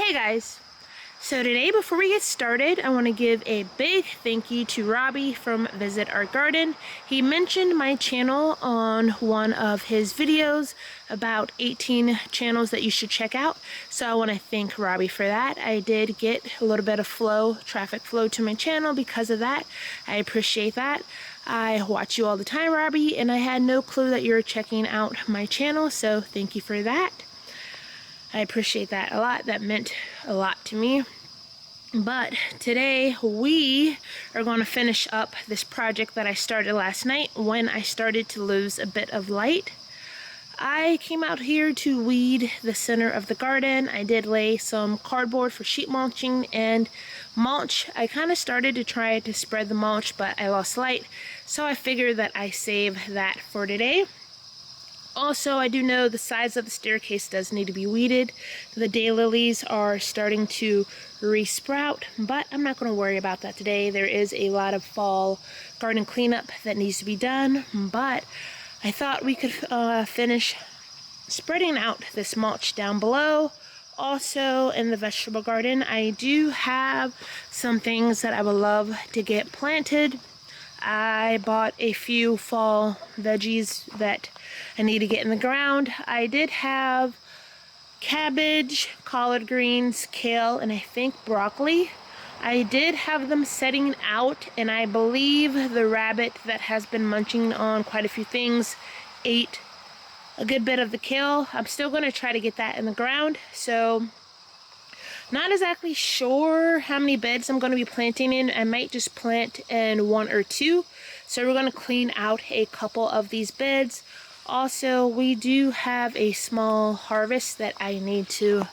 Hey guys, so today before we get started I want to give a big thank you to Robbie from Visit Our Garden. He mentioned my channel on one of his videos about 18 channels that you should check out, so I want to thank Robbie for that. I did get a little bit of traffic flow to my channel because of that. I appreciate that. I watch you all the time, Robbie, and I had no clue that you were checking out my channel, so thank you for that. I appreciate that a lot. That meant a lot to me. But today we are going to finish up this project that I started last night when I started to lose a bit of light. I came out here to weed the center of the garden. I did lay some cardboard for sheet mulching and mulch. I kind of started to try to spread the mulch, but I lost light, so I figured that I save that for today. Also, I do know the sides of the staircase does need to be weeded. The daylilies are starting to re-sprout, but I'm not going to worry about that today. There is a lot of fall garden cleanup that needs to be done, but I thought we could finish spreading out this mulch down below. Also, in the vegetable garden, I do have some things that I would love to get planted. I bought a few fall veggies that I need to get in the ground. I did have cabbage, collard greens, kale, and I think broccoli. I did have them setting out, and I believe the rabbit that has been munching on quite a few things ate a good bit of the kale. I'm still going to try to get that in the ground, so not exactly sure how many beds I'm going to be planting in. I might just plant in one or two. So we're going to clean out a couple of these beds. Also, we do have a small harvest that I need to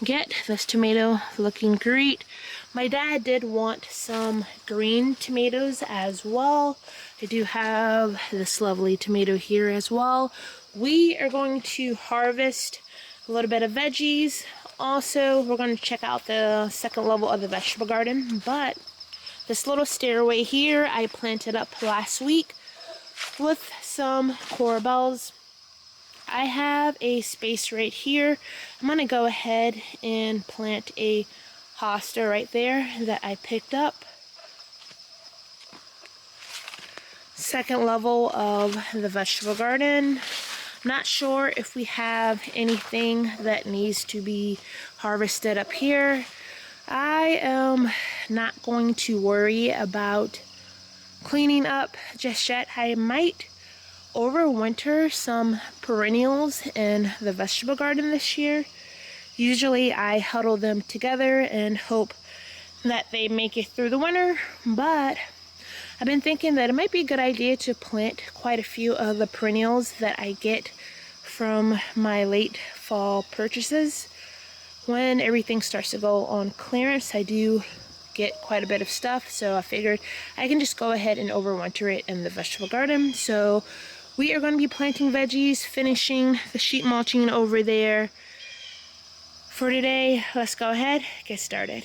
get. This tomato looking great. My dad did want some green tomatoes as well. I do have this lovely tomato here as well. We are going to harvest a little bit of veggies. Also, we're going to check out the second level of the vegetable garden, but this little stairway here I planted up last week with some corbels. I have a space right here. I'm going to go ahead and plant a hosta right there that I picked up. Second level of the vegetable garden. Not sure if we have anything that needs to be harvested up here. I am not going to worry about cleaning up just yet. I might overwinter some perennials in the vegetable garden this year. Usually I huddle them together and hope that they make it through the winter, but I've been thinking that it might be a good idea to plant quite a few of the perennials that I get from my late fall purchases. When everything starts to go on clearance, I do get quite a bit of stuff, so I figured I can just go ahead and overwinter it in the vegetable garden. So we are going to be planting veggies, finishing the sheet mulching over there. For today, let's go ahead, get started.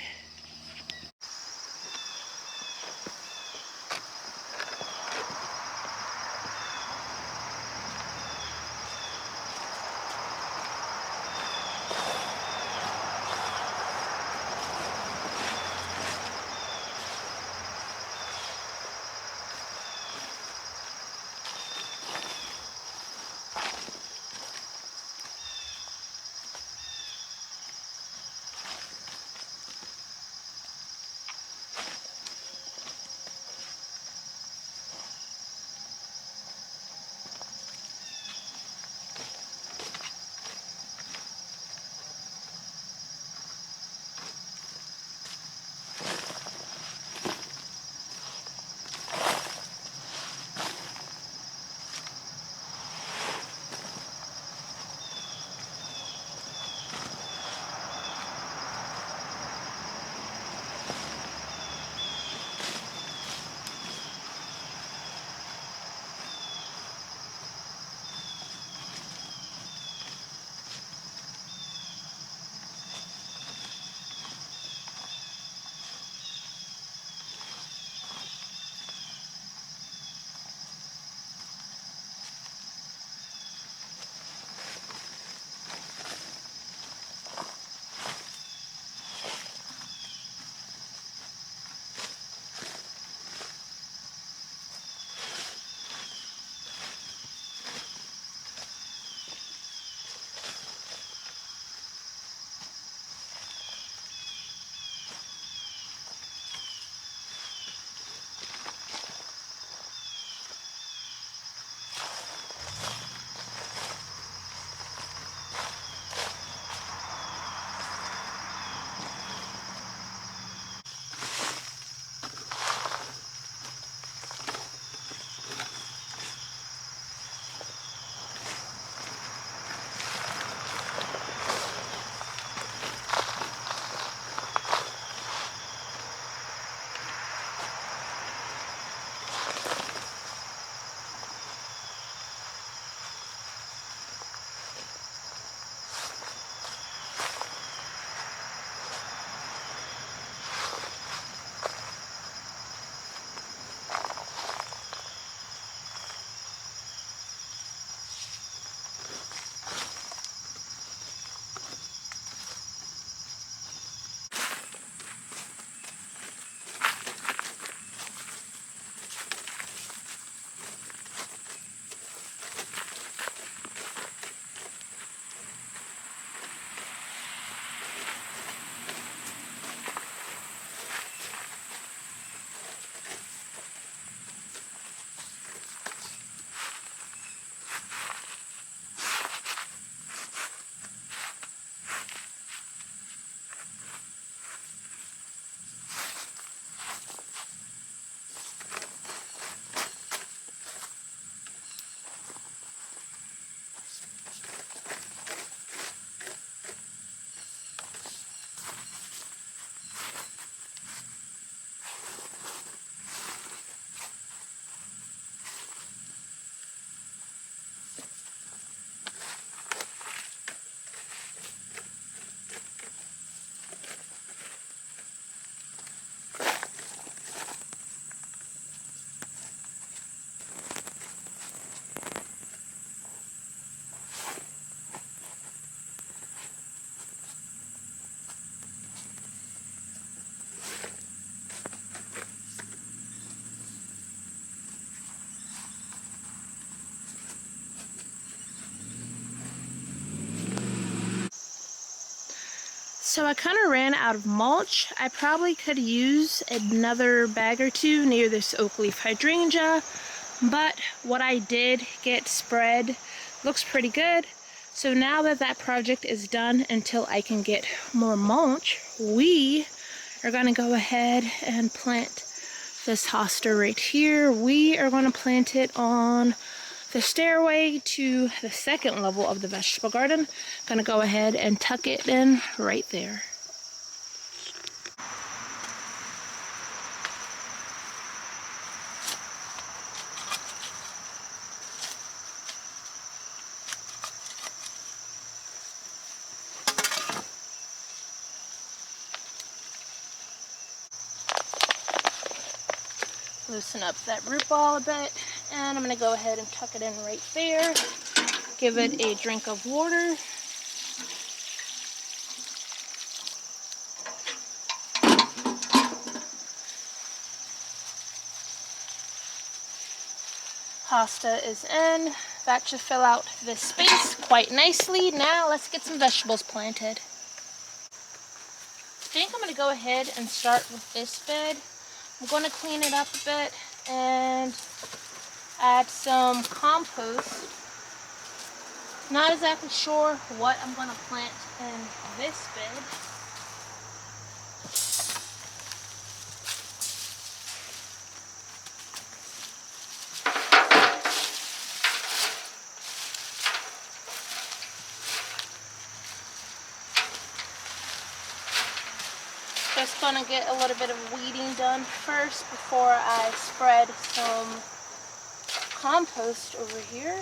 So I kind of ran out of mulch. I probably could use another bag or two near this oak leaf hydrangea, but what I did get spread looks pretty good. So now that that project is done, until I can get more mulch, we are going to go ahead and plant this hosta right here. We are going to plant it on the stairway to the second level of the vegetable garden. Going to go ahead and tuck it in right there. Loosen up that root ball a bit, and I'm going to go ahead and tuck it in right there. Give it a drink of water. Hosta is in. That should fill out this space quite nicely. Now let's get some vegetables planted. I think I'm going to go ahead and start with this bed. I'm going to clean it up a bit and add some compost. Not exactly sure what I'm going to plant in this bed. Just going to get a little bit of weeding done first before I spread some compost over here.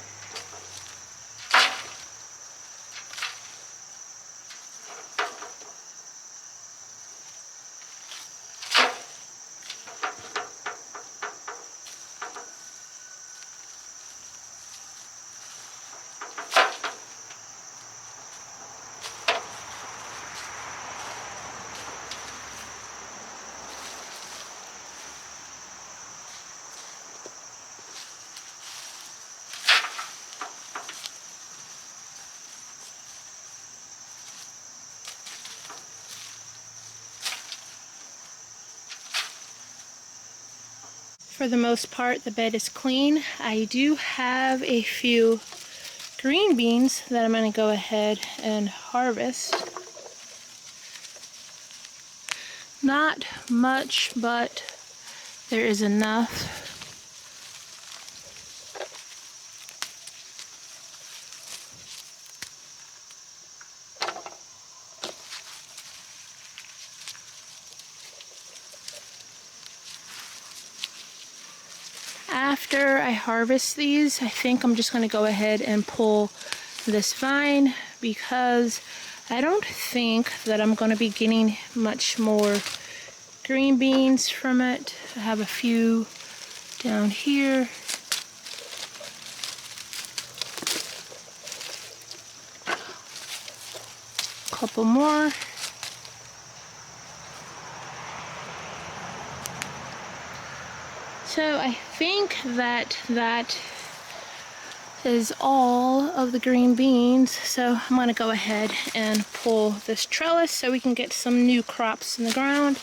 For the most part, the bed is clean. I do have a few green beans that I'm going to go ahead and harvest. Not much, but there is enough. After I harvest these, I think I'm just going to go ahead and pull this vine, because I don't think that I'm going to be getting much more green beans from it. I have a few down here. A couple more. So I think that is all of the green beans. So I'm going to go ahead and pull this trellis so we can get some new crops in the ground.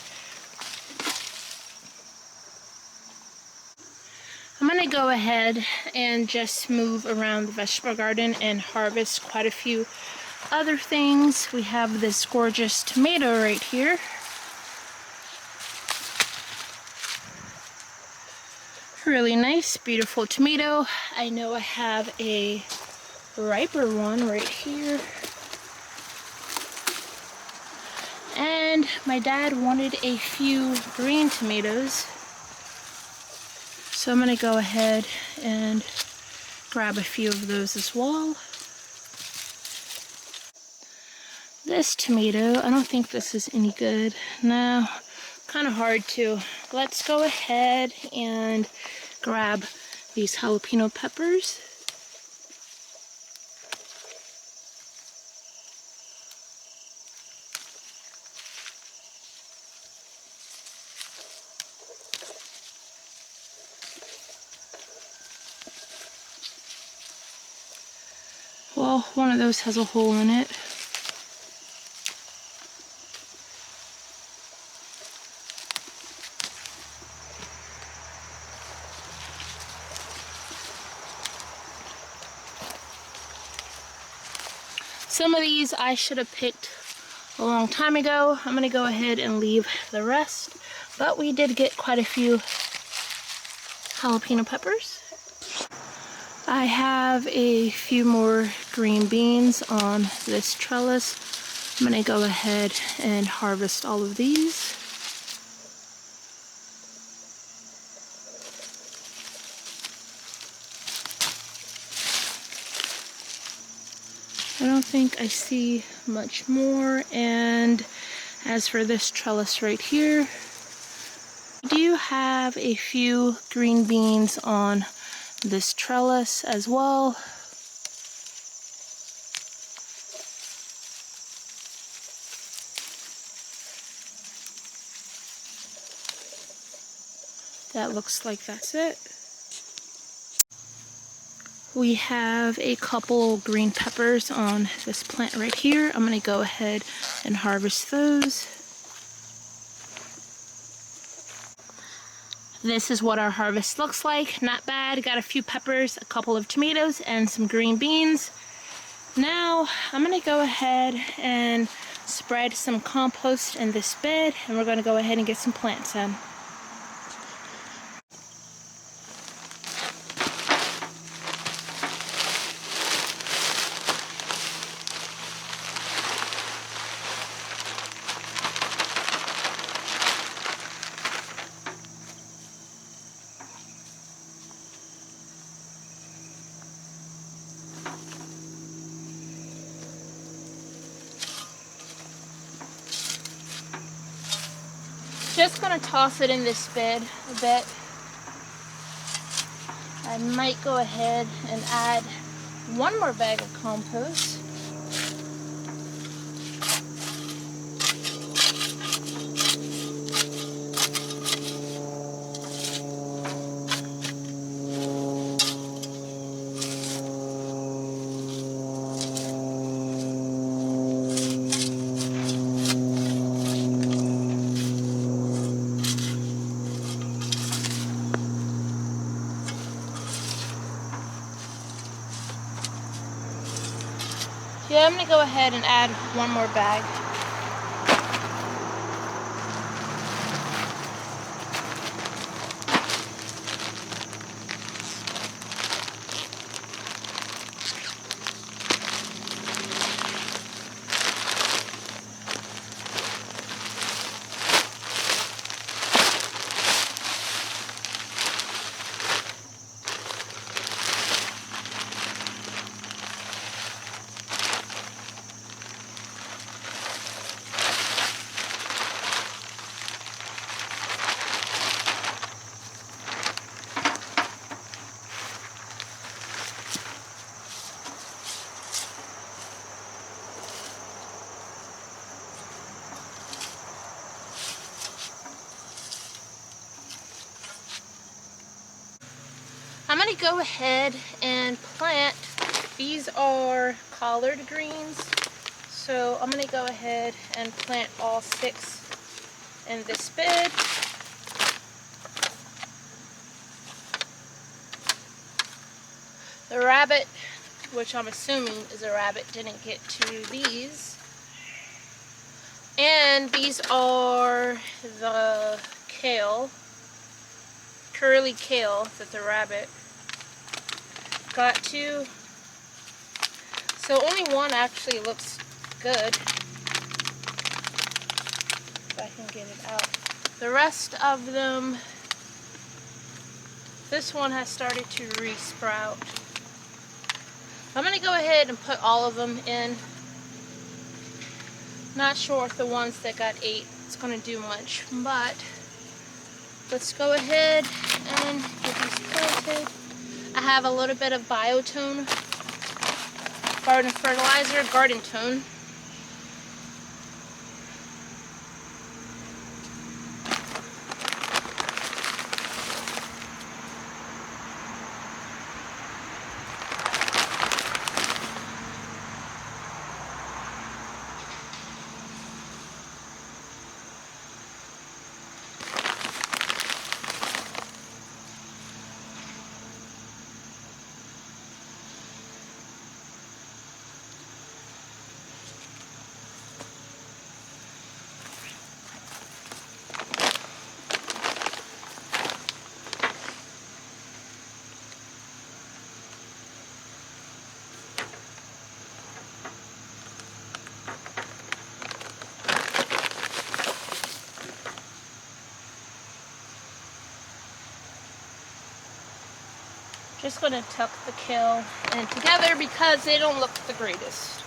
I'm going to go ahead and just move around the vegetable garden and harvest quite a few other things. We have this gorgeous tomato right here. Really nice, beautiful tomato. I know I have a riper one right here. And my dad wanted a few green tomatoes. So I'm going to go ahead and grab a few of those as well. This tomato, I don't think this is any good. No, kind of hard to. Let's go ahead and grab these jalapeno peppers. Well, one of those has a hole in it. Some of these I should have picked a long time ago. I'm going to go ahead and leave the rest. But we did get quite a few jalapeno peppers. I have a few more green beans on this trellis. I'm going to go ahead and harvest all of these. I don't think I see much more. And as for this trellis right here, I do have a few green beans on this trellis as well. That looks like that's it. We have a couple green peppers on this plant right here. I'm going to go ahead and harvest those. This is what our harvest looks like. Not bad. Got a few peppers, a couple of tomatoes, and some green beans. Now I'm going to go ahead and spread some compost in this bed, and we're going to go ahead and get some plants in. Just gonna toss it in this bed a bit. I might go ahead and add one more bag of compost. Yeah, I'm going to go ahead and add one more bag. I'm going to go ahead and plant. These are collard greens, so I'm going to go ahead and plant all 6 in this bed. The rabbit, which I'm assuming is a rabbit, didn't get to these. And these are the kale, curly kale that the rabbit got to. So only one actually looks good, if I can get it out. The rest of them, this one has started to re-sprout. I'm going to go ahead and put all of them in. Not sure if the ones that got 8 is going to do much, but let's go ahead and get these planted. I have a little bit of biotone, garden fertilizer, garden tone. just going to tuck the kale in together because they don't look the greatest.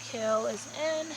Kale is in.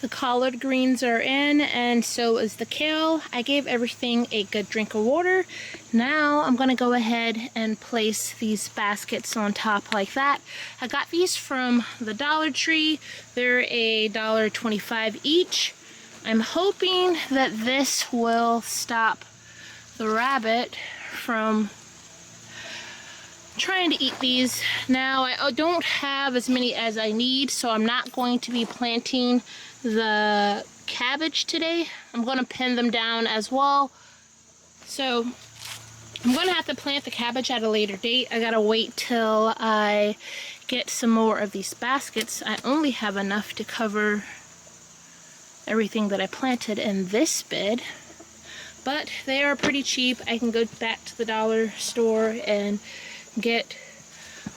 The collard greens are in, and so is the kale. I gave everything a good drink of water. Now I'm going to go ahead and place these baskets on top like that. I got these from the Dollar Tree. They're $1.25 each. I'm hoping that this will stop the rabbit from trying to eat these. Now I don't have as many as I need, so I'm not going to be planting the cabbage today. I'm going to pin them down as well. So I'm going to have to plant the cabbage at a later date. I gotta wait till I get some more of these baskets. I only have enough to cover everything that I planted in this bed, but they are pretty cheap. I can go back to the dollar store and get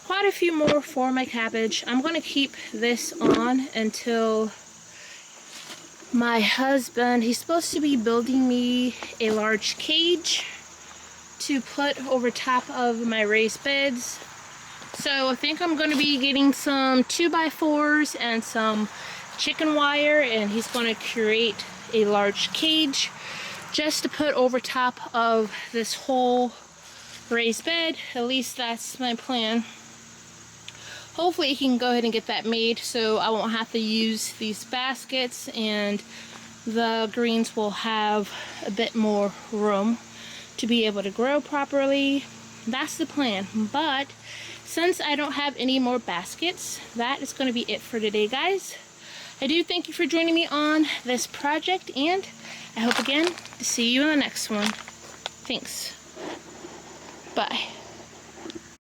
quite a few more for my cabbage. I'm going to keep this on until my husband, he's supposed to be building me a large cage to put over top of my raised beds. So I think I'm going to be getting some 2x4s and some chicken wire, and he's going to create a large cage just to put over top of this whole raised bed. At least that's my plan. Hopefully he can go ahead and get that made so I won't have to use these baskets, and the greens will have a bit more room to be able to grow properly. That's the plan. But since I don't have any more baskets, that is going to be it for today, guys. I do thank you for joining me on this project, and I hope again to see you in the next one. Thanks. Bye.